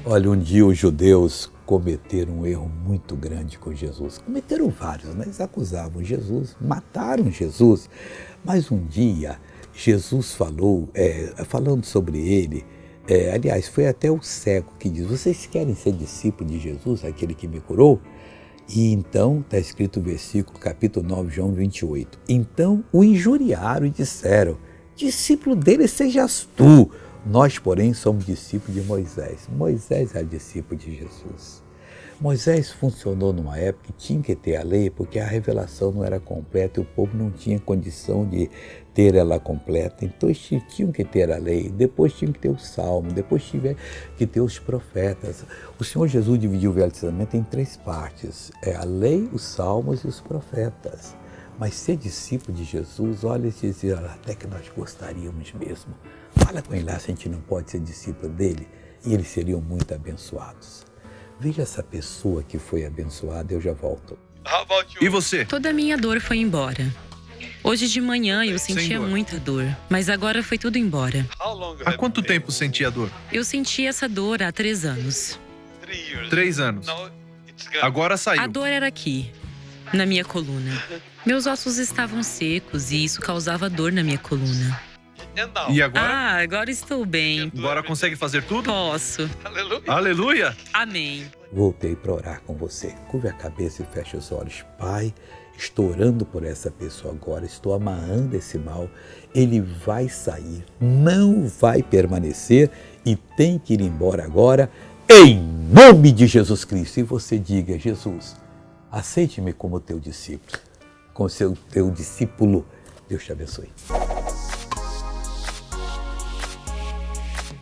Olha, um dia os judeus cometeram um erro muito grande com Jesus. Cometeram vários, né? Eles acusavam Jesus, mataram Jesus. Mas um dia Jesus falou, falando sobre ele, aliás, foi até o cego que diz: vocês querem ser discípulos de Jesus, aquele que me curou? E então, está escrito no versículo, capítulo 9, João 28. Então o injuriaram e disseram: discípulo dele sejas tu. Nós, porém, somos discípulos de Moisés. Moisés era discípulo de Jesus. Moisés funcionou numa época que tinha que ter a lei, porque a revelação não era completa e o povo não tinha condição de ter ela completa. Então eles tinham que ter a lei, depois tinham que ter o salmo, depois tinha que ter os profetas. O Senhor Jesus dividiu o Velho Testamento em 3 partes: a lei, os salmos e os profetas. Mas ser discípulo de Jesus, olha, eles diziam: até que nós gostaríamos mesmo. Fala com ele lá se a gente não pode ser discípulo dele, e eles seriam muito abençoados. Veja essa pessoa que foi abençoada, eu já volto. E você? Toda a minha dor foi embora. Hoje de manhã eu sentia muita dor, mas agora foi tudo embora. Há quanto tempo sentia dor? Eu senti essa dor há 3 anos. 3 anos. Agora saiu. A dor era aqui, na minha coluna. Meus ossos estavam secos e isso causava dor na minha coluna. E agora? Agora estou bem. Agora consegue fazer tudo? Posso. Aleluia! Amém. Voltei para orar com você. Curve a cabeça e feche os olhos. Pai, estou orando por essa pessoa agora, estou amarrando esse mal. Ele vai sair, não vai permanecer e tem que ir embora agora, em nome de Jesus Cristo. E você diga: Jesus, aceite-me como teu discípulo, como teu discípulo. Deus te abençoe.